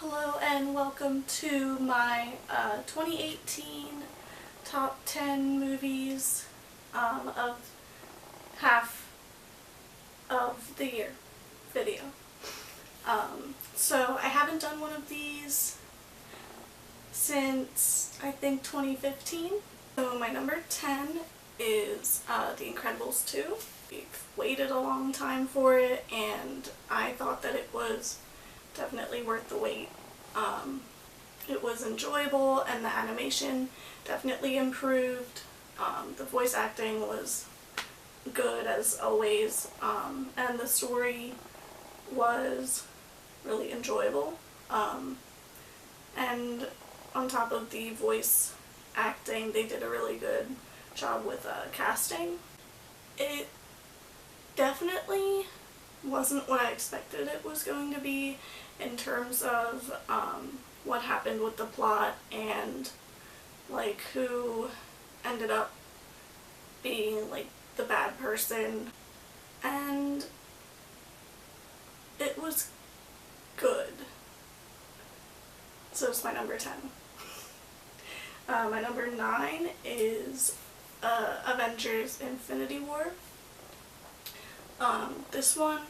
Hello and welcome to my 2018 top 10 movies of half of the year video. So I haven't done one of these since I think 2015. So my number 10 is The Incredibles 2. We've waited a long time for it and I thought that it was definitely worth the wait. It was enjoyable and the animation definitely improved. The voice acting was good as always, and the story was really enjoyable. And on top of the voice acting, they did a really good job with casting. It definitely wasn't what I expected it was going to be in terms of what happened with the plot and like who ended up being like the bad person, and it was good. So it's my number 10. My number 9 is Avengers Infinity War. This one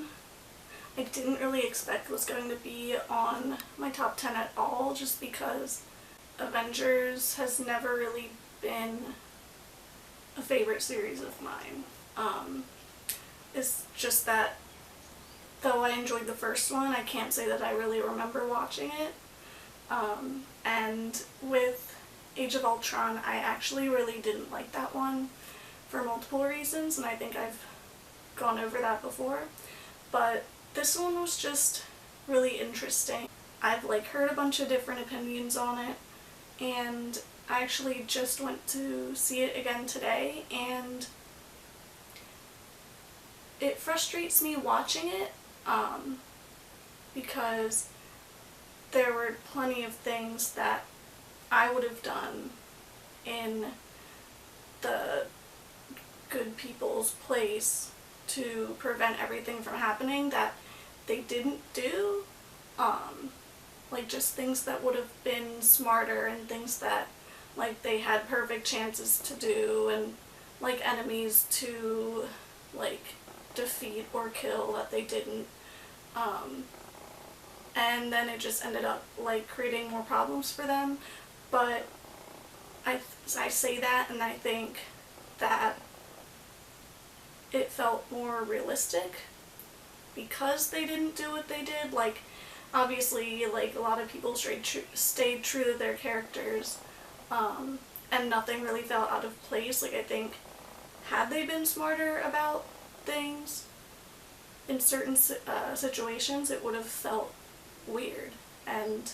I didn't really expect was going to be on my top 10 at all, just because Avengers has never really been a favorite series of mine. It's just that though I enjoyed the first one, I can't say that I really remember watching it. And with Age of Ultron, I actually really didn't like that one for multiple reasons, and I think I've gone over that before. But this one was just really interesting. I've heard a bunch of different opinions on it, and I actually just went to see it again today, and it frustrates me watching it because there were plenty of things that I would have done in the good people's place to prevent everything from happening that they didn't do. Just things that would have been smarter and things that they had perfect chances to do, and enemies to defeat or kill that they didn't. And then it just ended up creating more problems for them. But I say that and I think that it felt more realistic because they didn't do what they did. Obviously, a lot of people stayed true to their characters, and nothing really felt out of place. I think had they been smarter about things in certain situations, it would have felt weird and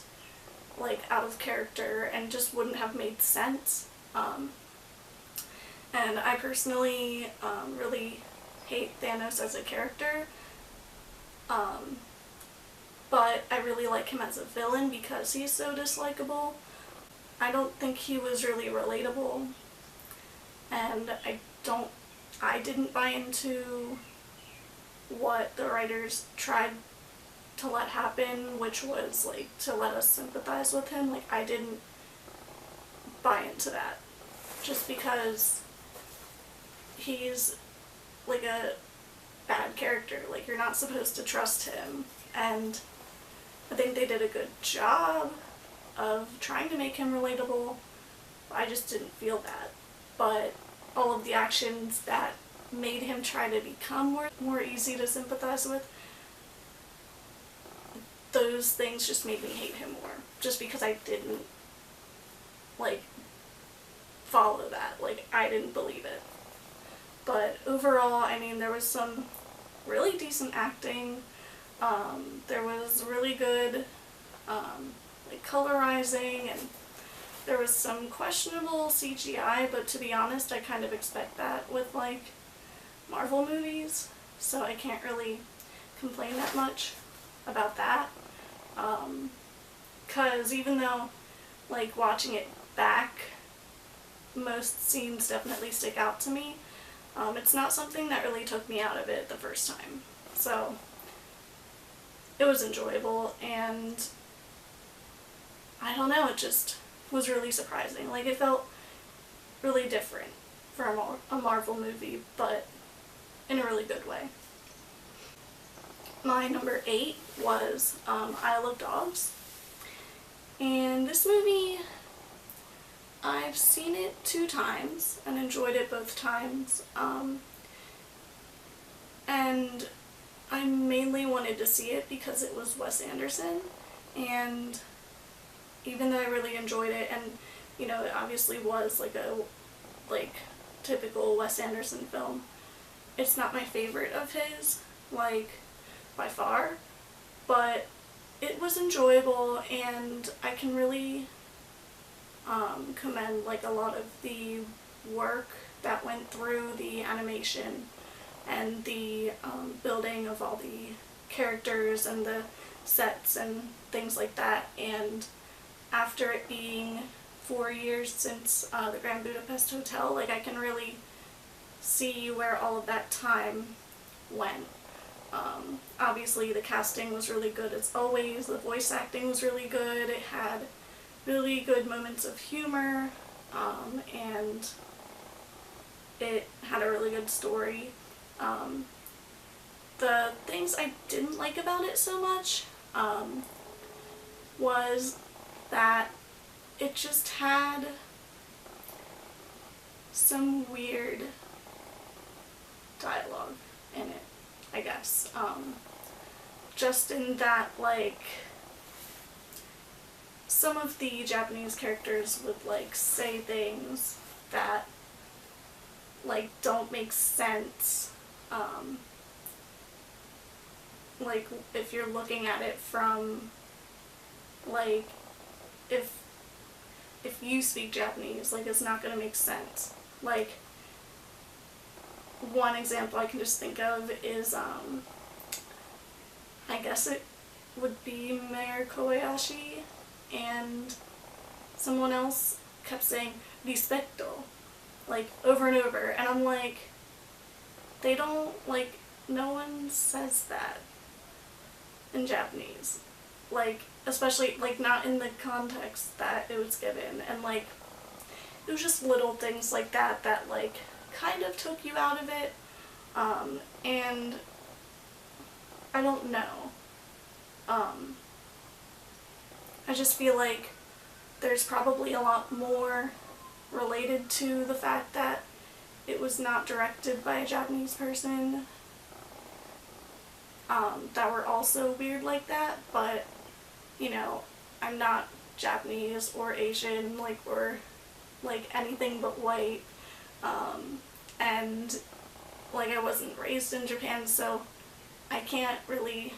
out of character and just wouldn't have made sense. And I personally really hate Thanos as a character, but I really like him as a villain because he's so dislikable. I don't think he was really relatable, and I didn't buy into what the writers tried to let happen, which was to let us sympathize with him. I didn't buy into that, just because he's a bad character. You're not supposed to trust him, and I think they did a good job of trying to make him relatable. I just didn't feel that. But all of the actions that made him try to become more easy to sympathize with, those things just made me hate him more, just because I didn't follow that. I didn't believe it. But overall, I mean, there was some really decent acting. There was really good colorizing, and there was some questionable CGI, but to be honest, I kind of expect that with Marvel movies, so I can't really complain that much about that. Because even though watching it back, most scenes definitely stick out to me, it's not something that really took me out of it the first time. So it was enjoyable, and I don't know, it just was really surprising. Like, it felt really different for a Marvel movie, but in a really good way. My number 8 was Isle of Dogs. And this movie, I've seen it 2 times and enjoyed it both times. And I mainly wanted to see it because it was Wes Anderson, and even though I really enjoyed it, and you know, it obviously was like a typical Wes Anderson film, it's not my favorite of his, like, by far, but it was enjoyable, and I can really commend like a lot of the work that went through the animation and the building of all the characters and the sets and things like that. And after it being 4 years since the Grand Budapest Hotel, like, I can really see where all of that time went. Obviously the casting was really good as always, the voice acting was really good, it had really good moments of humor, and it had a really good story. The things I didn't like about it so much was that it just had some weird dialogue in it, I guess. Just in that, like, some of the Japanese characters would, like, say things that, like, don't make sense. Like, if you're looking at it from, like, if you speak Japanese, like, it's not gonna make sense. Like, one example I can just think of is, I guess it would be Mayor Kobayashi, and someone else kept saying rispetto, like, over and over, and I'm like, they don't, like, no one says that in Japanese, like, especially, like, not in the context that it was given, and, like, it was just little things like that that, like, kind of took you out of it, and I don't know, I just feel like there's probably a lot more related to the fact that it was not directed by a Japanese person, that were also weird like that, but, you know, I'm not Japanese or Asian, like, or, like, anything but white, and, like, I wasn't raised in Japan, so I can't really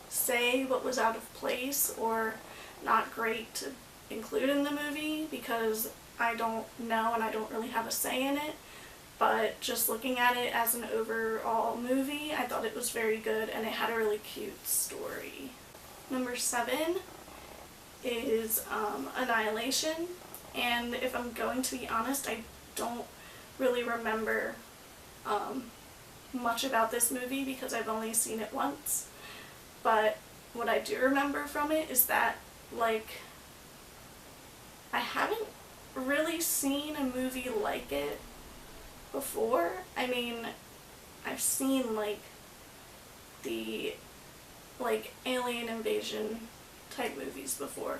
say what was out of place or not great to include in the movie, because I don't know and I don't really have a say in it. But just looking at it as an overall movie, I thought it was very good, and it had a really cute story. Number 7 is Annihilation, and if I'm going to be honest, I don't really remember much about this movie because I've only seen it once. But what I do remember from it is that, like, I haven't really seen a movie like it before. I mean, I've seen, like, the, like, alien invasion type movies before,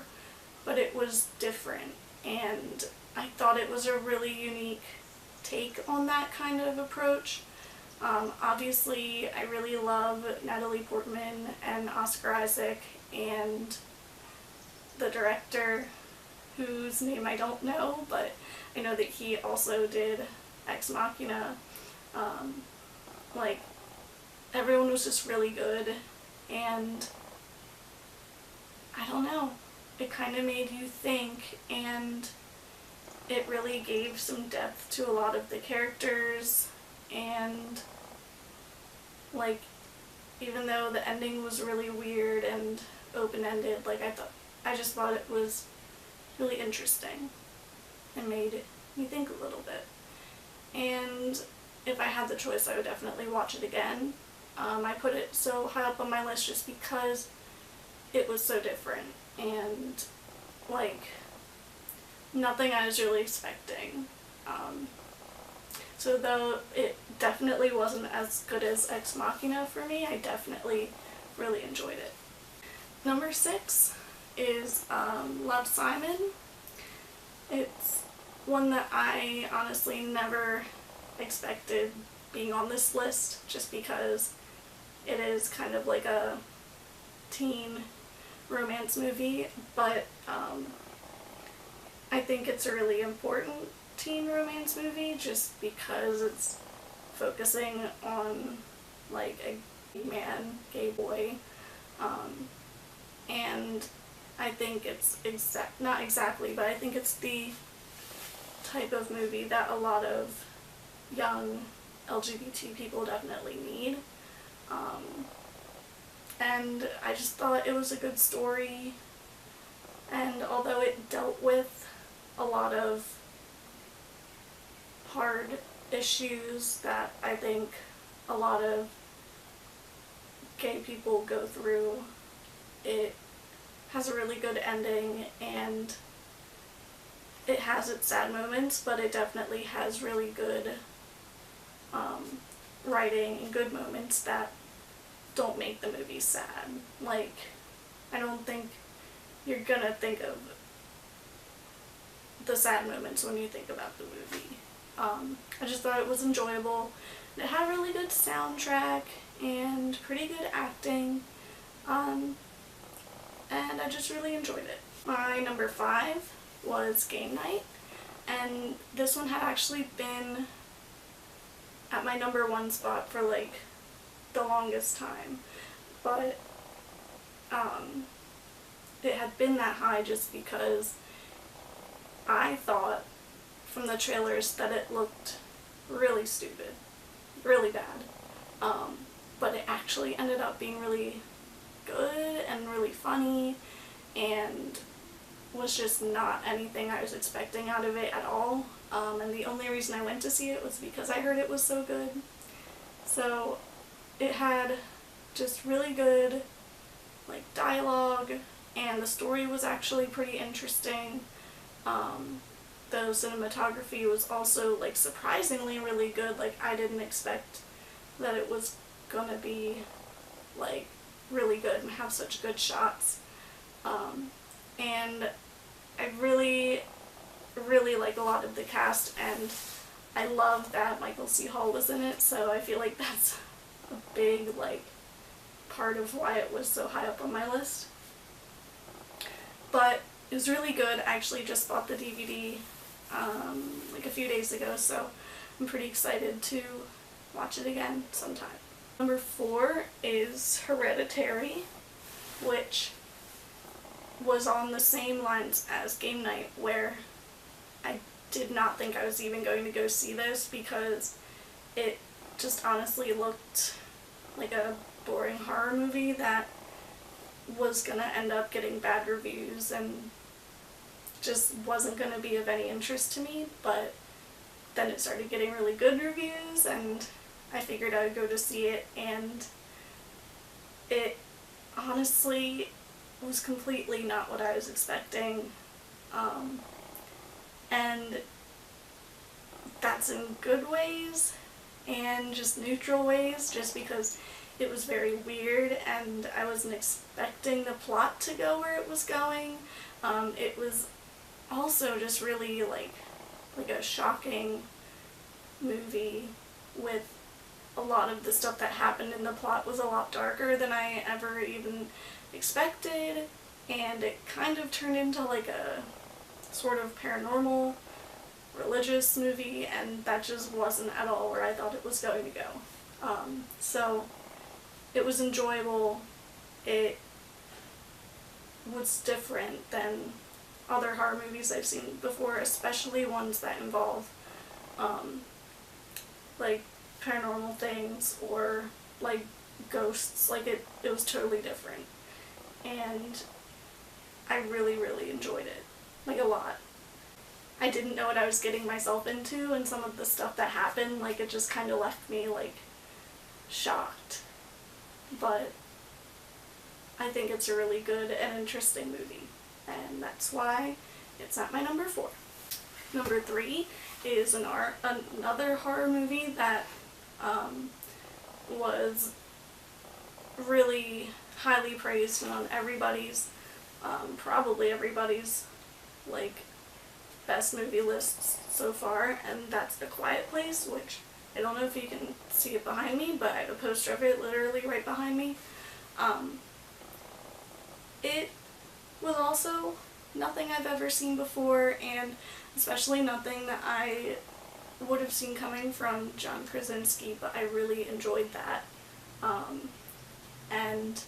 but it was different, and I thought it was a really unique take on that kind of approach. Obviously, I really love Natalie Portman and Oscar Isaac, and the director, whose name I don't know, but I know that he also did Ex Machina. Like, everyone was just really good, and I don't know, it kind of made you think, and it really gave some depth to a lot of the characters, and, like, even though the ending was really weird and open-ended, like, I just thought it was really interesting and made me think a little bit. And if I had the choice, I would definitely watch it again. I put it so high up on my list just because it was so different, and like, nothing I was really expecting. So though it definitely wasn't as good as Ex Machina for me, I definitely really enjoyed it. Number 6 is Love, Simon. It's one that I honestly never expected being on this list, just because it is kind of like a teen romance movie, but I think it's a really important teen romance movie just because it's focusing on like a gay boy, and I think it's not exactly, but I think it's the type of movie that a lot of young LGBT people definitely need. And I just thought it was a good story, and although it dealt with a lot of hard issues that I think a lot of gay people go through, it has a really good ending, and it has its sad moments, but it definitely has really good writing and good moments that don't make the movie sad. Like, I don't think you're gonna think of the sad moments when you think about the movie. I just thought it was enjoyable. It had a really good soundtrack and pretty good acting, and I just really enjoyed it. My number 5 was Game Night, and this one had actually been at my number 1 spot for like the longest time, but it had been that high just because I thought from the trailers that it looked really stupid, really bad, but it actually ended up being really good and really funny, and was just not anything I was expecting out of it at all. And the only reason I went to see it was because I heard it was so good. So it had just really good like dialogue, and the story was actually pretty interesting. The cinematography was also like surprisingly really good. Like, I didn't expect that it was gonna be like really good and have such good shots. And I really like a lot of the cast, and I love that Michael C. Hall was in it, so I feel like that's a big like part of why it was so high up on my list. But it was really good. I actually just bought the DVD like a few days ago, so I'm pretty excited to watch it again sometime. Number 4 is Hereditary, which was on the same lines as Game Night, where I did not think I was even going to go see this because it just honestly looked like a boring horror movie that was gonna end up getting bad reviews and just wasn't gonna be of any interest to me. But then it started getting really good reviews, and I figured I would go to see it, and it honestly was completely not what I was expecting, and that's in good ways and just neutral ways, just because it was very weird and I wasn't expecting the plot to go where it was going. It was also just really like a shocking movie, with a lot of the stuff that happened in the plot was a lot darker than I ever even expected, and it kind of turned into like a sort of paranormal religious movie, and that just wasn't at all where I thought it was going to go. So it was enjoyable. It was different than other horror movies I've seen before, especially ones that involve like paranormal things or like ghosts. Like it was totally different, and I really enjoyed it, like a lot. I didn't know what I was getting myself into, and some of the stuff that happened, like, it just kind of left me like shocked. But I think it's a really good and interesting movie. and that's why it's at my number 4. Number 3 is another horror movie that was really highly praised and on everybody's, probably everybody's, like, best movie lists so far, and that's A Quiet Place, which I don't know if you can see it behind me, but I have a poster of it literally right behind me. It was also nothing I've ever seen before, and especially nothing that I would have seen coming from John Krasinski, but I really enjoyed that. And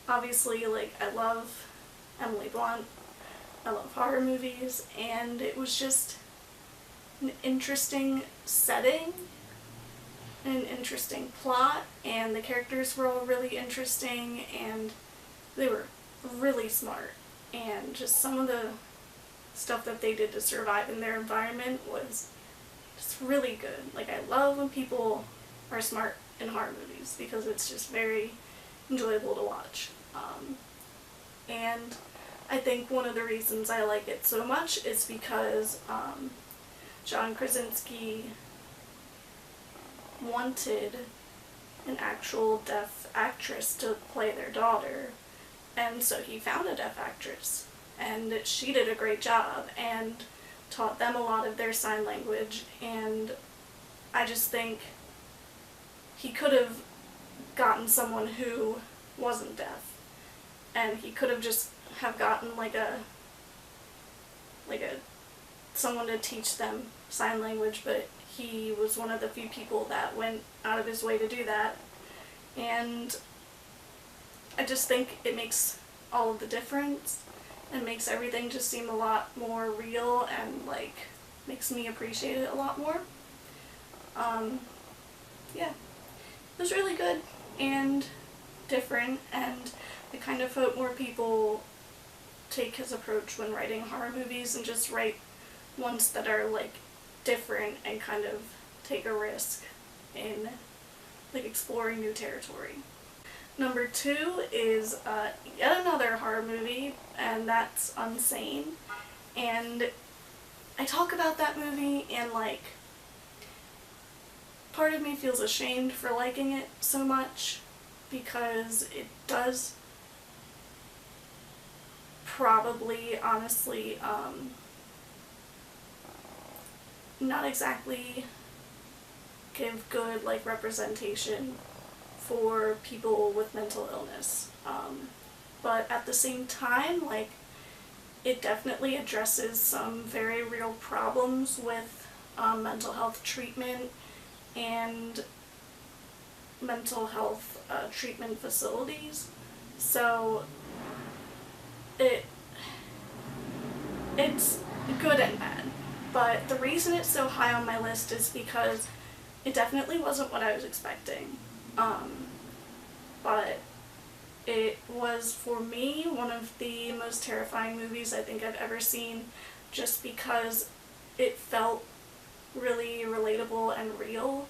obviously, like, I love Emily Blunt, I love horror movies, and it was just an interesting setting, an interesting plot, and the characters were all really interesting, and they were really smart, and just some of the stuff that they did to survive in their environment was just really good. Like, I love when people are smart in horror movies because it's just very enjoyable to watch. And I think one of the reasons I like it so much is because John Krasinski wanted an actual deaf actress to play their daughter, and so he found a deaf actress, and she did a great job and taught them a lot of their sign language, and I just think he could have gotten someone who wasn't deaf, and he could have just have gotten someone to teach them sign language, but he was one of the few people that went out of his way to do that, and I just think it makes all of the difference and makes everything just seem a lot more real and, like, makes me appreciate it a lot more. Yeah, it was really good and different, and I kind of hope more people take his approach when writing horror movies and just write ones that are, like, different and kind of take a risk in, like, exploring new territory. Number 2 is yet another horror movie, and that's Unsane. And I talk about that movie, and, like, part of me feels ashamed for liking it so much because it does probably, honestly, not exactly give good, like, representation for people with mental illness. But at the same time, like, it definitely addresses some very real problems with mental health treatment and mental health treatment facilities. So it's good and bad. But the reason it's so high on my list is because it definitely wasn't what I was expecting. But it was, for me, one of the most terrifying movies I think I've ever seen, just because it felt really relatable and real.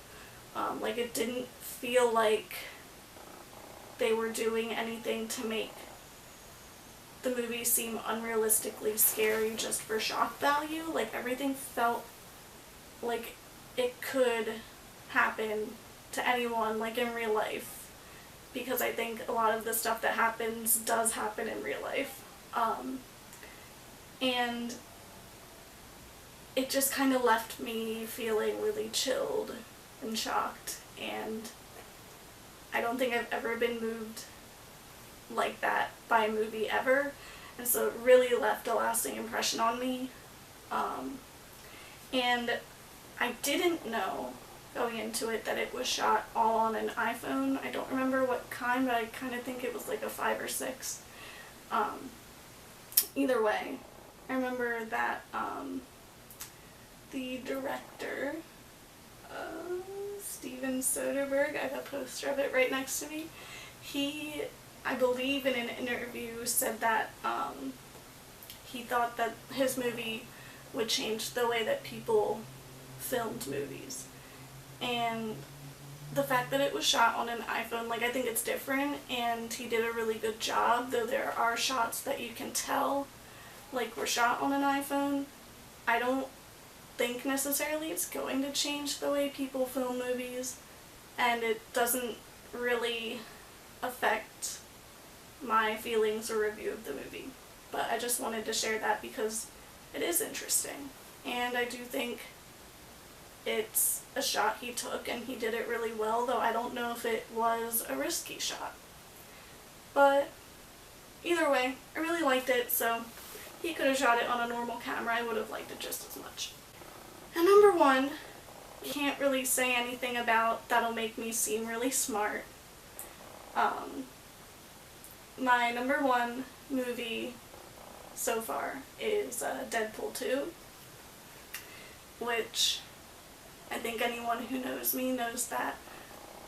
Like, it didn't feel like they were doing anything to make the movie seem unrealistically scary just for shock value. Like, everything felt like it could happen to anyone, like, in real life, because I think a lot of the stuff that happens does happen in real life. And it just kind of left me feeling really chilled and shocked, and I don't think I've ever been moved like that by a movie ever, and so it really left a lasting impression on me. And I didn't know going into it that it was shot all on an iPhone. I don't remember what kind, but I kind of think it was like a 5 or 6. Either way, I remember that the director, Steven Soderbergh, I have a poster of it right next to me, he, I believe in an interview, said that he thought that his movie would change the way that people filmed movies. And the fact that it was shot on an iPhone, like, I think it's different, and he did a really good job, though there are shots that you can tell like were shot on an iPhone, I don't think necessarily it's going to change the way people film movies, and it doesn't really affect my feelings or review of the movie. But I just wanted to share that because it is interesting, and I do think it's a shot he took and he did it really well, though I don't know if it was a risky shot. But either way, I really liked it, so he could have shot it on a normal camera. I would have liked it just as much. And number one, can't really say anything about that'll make me seem really smart. My number one movie so far is Deadpool 2, which I think anyone who knows me knows that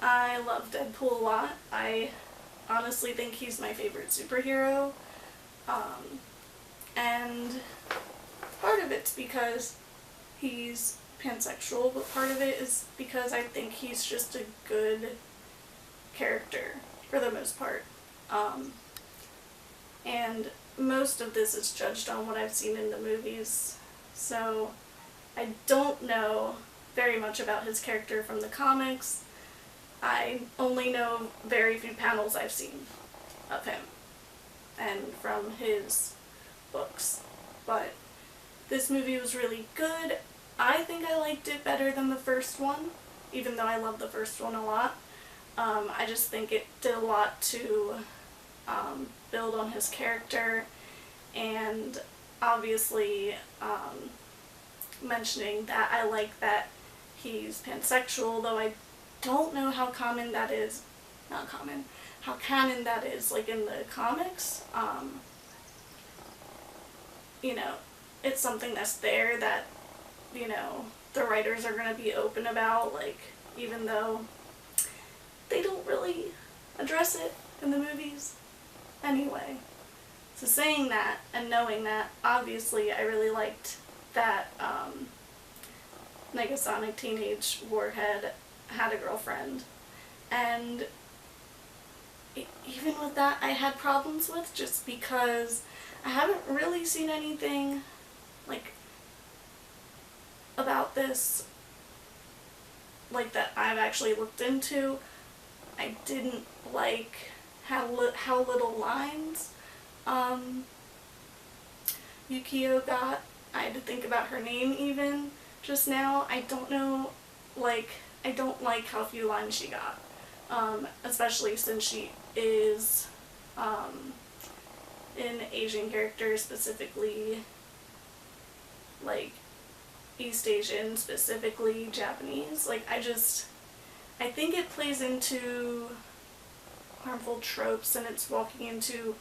I love Deadpool a lot. I honestly think he's my favorite superhero. And part of it's because he's pansexual, but part of it is because I think he's just a good character for the most part. And most of this is judged on what I've seen in the movies, so I don't know very much about his character from the comics. I only know very few panels I've seen of him and from his books. But this movie was really good. I think I liked it better than the first one, even though I love the first one a lot. I just think it did a lot to build on his character, and obviously mentioning that I like that he's pansexual, though I don't know how common that is, how canon that is, like in the comics. You know, it's something that's there that, you know, the writers are going to be open about, like, even though they don't really address it in the movies. Anyway, so saying that and knowing that, obviously I really liked that Negasonic Teenage Warhead had a girlfriend, and even with that I had problems with, just because I haven't really seen anything like about this like that I've actually looked into. I didn't like how little lines Yukio got. I had to think about her name even just now. I don't know, like, I don't like how few lines she got, especially since she is an Asian character, specifically like East Asian, specifically Japanese. Like, I think it plays into harmful tropes, and it's walking into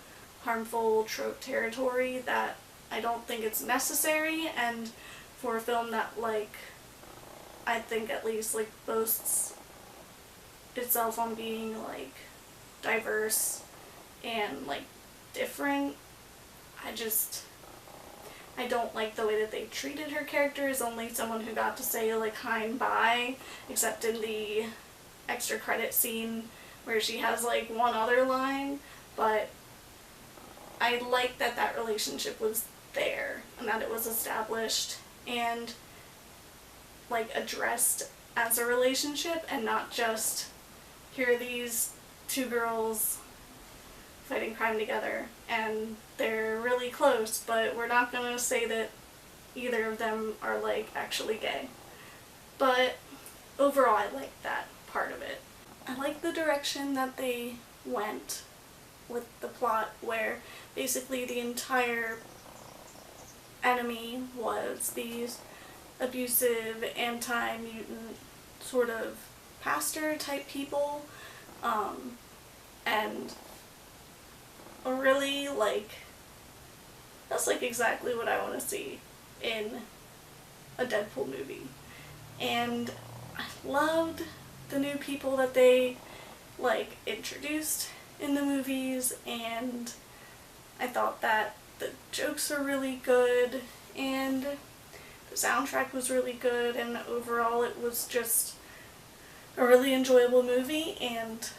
harmful trope territory that I don't think it's necessary. And for a film that, like, I think at least, like, boasts itself on being, like, diverse and, like, different, I don't like the way that they treated her character as only someone who got to say, like, hi and bye, except in the extra credit scene where she has, like, one other line. But I like that that relationship was there and that it was established and, like, addressed as a relationship, and not just, here are these two girls fighting crime together and they're really close, but we're not gonna say that either of them are, like, actually gay. But overall I like that part of it. I like the direction that they went with the plot, where basically the entire enemy was these abusive, anti-mutant sort of pastor type people, and really, like, that's, like, exactly what I want to see in a Deadpool movie. And I loved the new people that they, like, introduced in the movies, and I thought that the jokes were really good, and the soundtrack was really good, and overall it was just a really enjoyable movie. And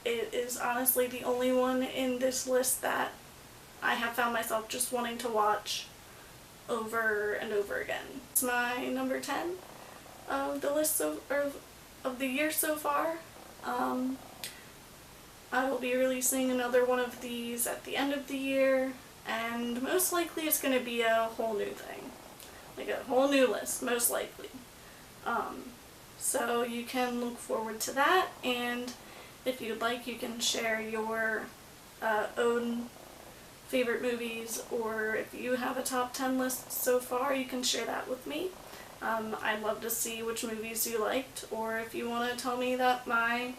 it is honestly the only one in this list that I have found myself just wanting to watch over and over again. It's my number 10 of the list of the year so far. I will be releasing another one of these at the end of the year, and most likely it's going to be a whole new thing. Like a whole new list, most likely. So you can look forward to that, and if you'd like, you can share your own favorite movies, or if you have a top 10 list so far, you can share that with me. I'd love to see which movies you liked, or if you want to tell me that my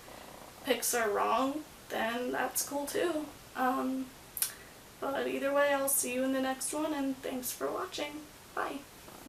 picks are wrong, then that's cool too. But either way, I'll see you in the next one, and thanks for watching. Bye.